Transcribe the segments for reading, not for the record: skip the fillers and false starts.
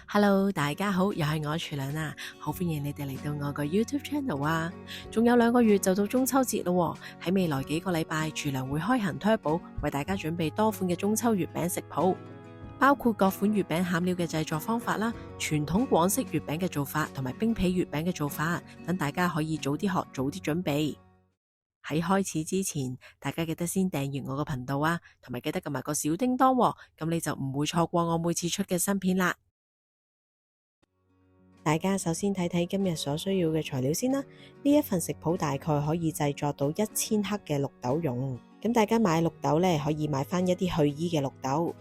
Hello，大家好，又係我廚娘啊，好歡迎你哋嚟到我個 YouTube channel 啊！仲有2個月就到中秋節咯喎，喺未來幾個禮拜，廚娘會開行 Turbo，為大家準備多款嘅中秋月餅食譜，包括各款月餅餡料嘅製作方法啦，傳統廣式月餅嘅做法，同埋冰皮月餅嘅做法，等大家可以早啲學，早啲準備。喺開始之前，大家記得先訂閱我個頻道啊，同埋記得撳埋個小叮當喎，咁你就唔會錯過我每次出嘅新片啦。大家首先睇睇今日所需要嘅材料先啦。呢一份食譜大概可以製作到1000克嘅綠豆蓉。咁大家買綠豆呢，可以買返一啲去衣嘅綠豆。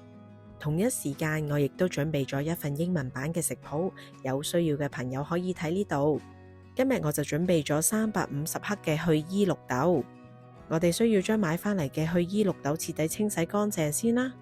同一時間，我亦都準備咗一份英文版嘅食譜，有需要嘅朋友可以睇呢度。今日我就準備咗350克嘅去衣綠豆。我哋需要將買返嚟嘅去衣綠豆徹底清洗乾淨先啦。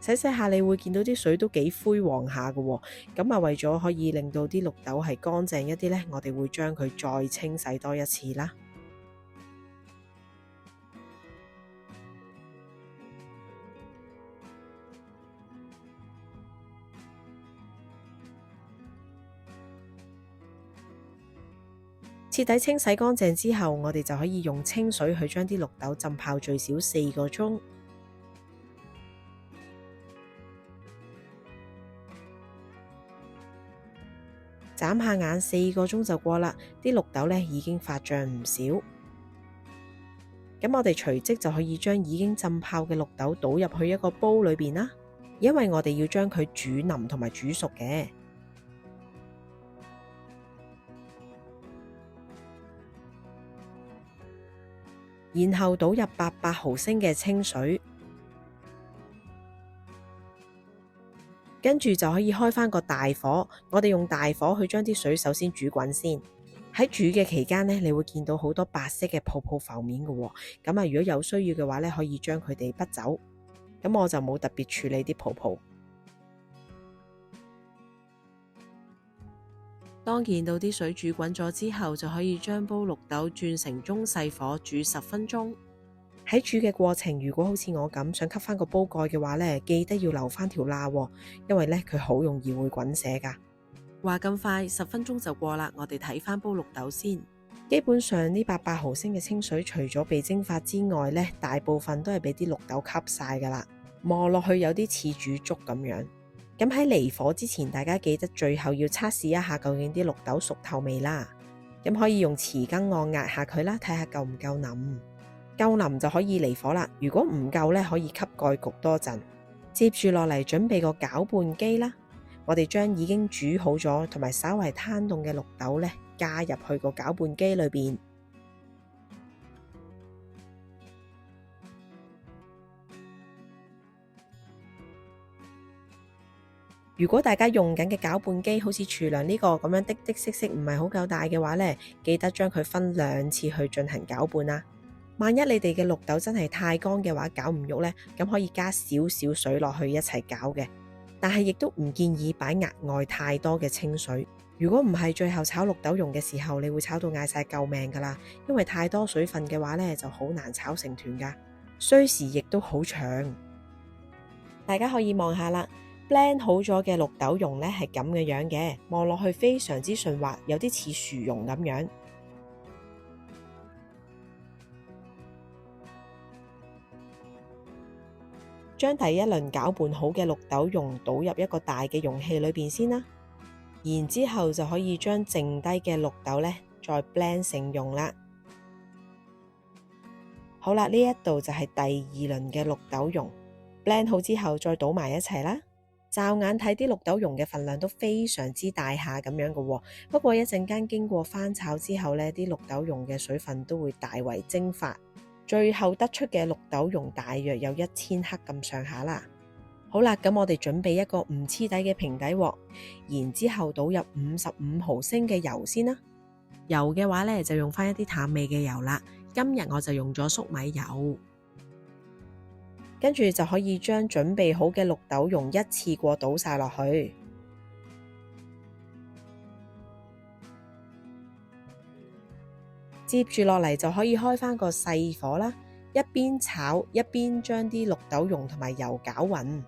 洗下你會見到啲水都幾灰黃下嘅喎，咁啊為咗可以令到啲綠豆係乾淨一啲呢，我哋會將佢再清洗多一次啦。徹底清洗乾淨之後，我哋就可以用清水去將啲綠豆浸泡最少4個鐘。眨下眼4個鐘就過啦，啲綠豆呢已經發脹唔少。咁我哋隨即就可以將已經浸泡嘅綠豆倒入去一個煲裏邊啦，因為我哋要將佢煮腍同埋煮熟嘅。然後倒入800毫升嘅清水。跟住就可以開返個大火，我哋用大火去將啲水首先煮滾先。喺煮嘅期間呢，你會見到好多白色嘅泡泡浮面嘅喎。咁啊，如果有需要嘅話呢，可以將佢哋潷走。咁我就冇特別處理啲泡泡。當見到啲水煮滾咗之後，就可以將煲綠豆轉成中細火煮10分鐘。喺煮嘅過程，如果好似我咁想吸返個煲蓋嘅話呢，記得要留返條罅喎，因為呢，佢好容易會滾瀉㗎。話咁快10分鐘就過啦，我哋睇返煲綠豆先。基本上呢800毫升嘅清水，除咗被蒸發之外呢，大部分都係俾啲綠豆吸晒㗎啦，磨落去有啲似煮粥咁樣。咁喺離火之前，大家記得最後要測試一下究竟啲綠豆熟透未啦。咁可以用匙羹按壓下佢啦，睇下夠唔夠腍。夠腍就可以離火啦，如果唔夠呢，可以吸蓋焗多陣。接住落嚟準備個攪拌機啦，我哋將已經煮好咗同埋稍為攤凍嘅綠豆呢，加入去個攪拌機裏邊。如果大家用緊嘅攪拌機好似廚娘呢個咁樣滴滴色色唔係好夠大嘅話呢，記得將佢分2次去進行攪拌啦。萬一你哋嘅綠豆真係太乾嘅話，攪唔喐呢，咁可以加少少水落去一齊攪嘅。但係亦都唔建議擺額外太多嘅清水。如果唔係，最後炒綠豆蓉嘅時候，你會炒到嗌晒救命噶啦，因為太多水分嘅話呢，就好難炒成團噶，需時亦都好長。大家可以望下啦，blend 好咗嘅綠豆蓉呢係咁嘅樣嘅，望落去非常之順滑，有啲似薯蓉咁樣。將第一輪攪拌好嘅綠豆蓉倒入一個大嘅容器裏邊先啦，然之後就可以將剩低嘅綠豆呢再 blend 成蓉啦。好啦，呢一度就係第2輪嘅綠豆蓉 blend 好之後再倒埋一齊啦。驟眼睇啲綠豆蓉嘅份量都非常之大下咁樣嘅喎，不過一陣間經過翻炒之後呢，啲綠豆蓉嘅水分都會大為蒸發。最後得出嘅綠豆蓉大約有1000克咁上下啦。好啦，咁我哋準備一個唔黐底嘅平底鑊，然之後倒入55毫升嘅油先啦。油嘅話呢，就用翻一啲淡味嘅油啦。今日我就用咗粟米油，跟住就可以將準備好嘅綠豆蓉一次過倒晒落去。接住落嚟就可以開返個細火啦，一邊炒一邊將啲綠豆蓉同埋油攪勻。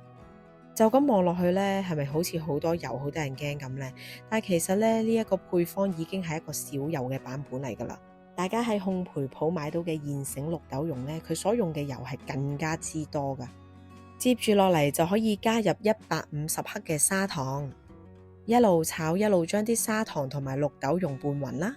就咁望落去呢，係咪好似好多油，好得人驚咁呢？但係其實咧，呢一個配方已經係一個少油嘅版本嚟㗎啦。大家喺烘焙鋪買到嘅現成綠豆蓉呢，佢所用嘅油係更加之多㗎。接住落嚟就可以加入150克嘅砂糖，一路炒一路將啲砂糖同埋綠豆蓉拌勻啦。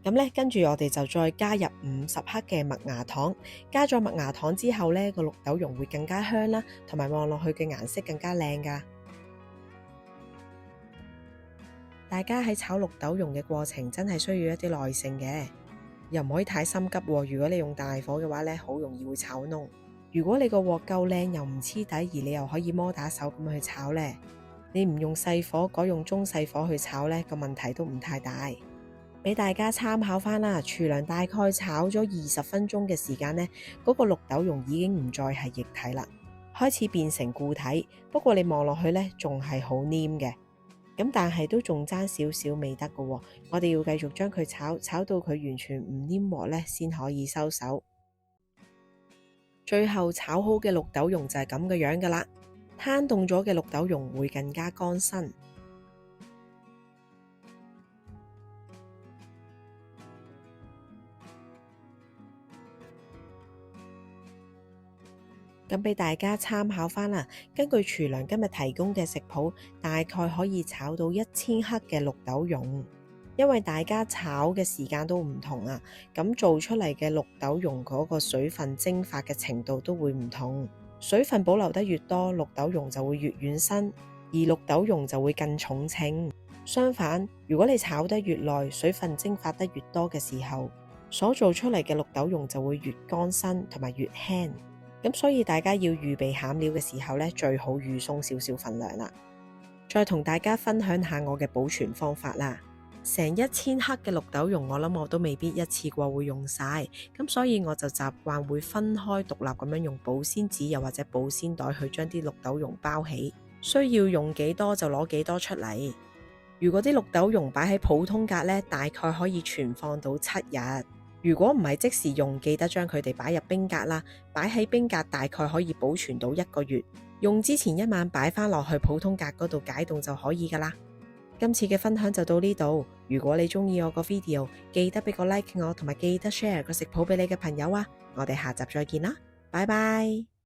咁咧，跟住我哋就再加入50克嘅麥芽糖。加咗麥芽糖之後呢，個綠豆蓉會更加香啦，同埋望落去嘅顏色更加靚㗎。大家喺炒綠豆蓉嘅過程真係需要一啲耐性嘅，又唔可以太心急喎。如果你用大火嘅話呢，好容易會炒燶。如果你個鑊夠靚又唔黐底，而你又可以摩打手咁去炒呢，你唔用細火，改用中細火去炒呢，個問題都唔太大。俾大家參考返啦，廚娘大概炒咗20分鐘嘅時間呢，嗰個綠豆蓉已經唔再係液體啦，開始變成固體。不過你望落去呢，仲係好黏嘅，咁但係都仲爭少少未得㗎喎。我哋要繼續將佢炒到佢完全唔黏和呢，先可以收手。最後炒好嘅綠豆蓉就係咁嘅樣㗎啦，攤凍咗嘅綠豆蓉會更加乾身。咁俾大家參考返啦。根據廚娘今日提供嘅食譜，大概可以炒到1000克嘅綠豆蓉。因為大家炒嘅時間都唔同啊，咁做出嚟嘅綠豆蓉嗰個水分蒸發嘅程度都會唔同。水分保留得越多，綠豆蓉就會越軟身，而綠豆蓉就會更重稱。相反，如果你炒得越耐，水分蒸發得越多嘅時候，所做出嚟嘅綠豆蓉就會越乾身同埋越輕。咁所以大家要預備餡料嘅時候呢，最好預鬆少少份量啦。再同大家分享下我嘅保存方法啦。成1000克嘅綠豆蓉，我諗我都未必一次過會用晒，咁所以我就習慣會分開獨立咁樣用保鮮紙又或者保鮮袋去將啲綠豆蓉包起，需要用幾多就攞幾多出嚟。如果啲綠豆蓉擺喺普通格呢，大概可以存放到7日。如果唔係即時用，記得將佢哋擺入冰格啦。擺喺冰格大概可以保存到1個月。用之前1晚擺返落去普通格嗰度解凍就可以㗎啦。今次嘅分享就到呢度。如果你鍾意我個 video，記得俾個 like 我，同埋記得 share 個食譜俾你嘅朋友啊。我哋下集再見啦，拜拜。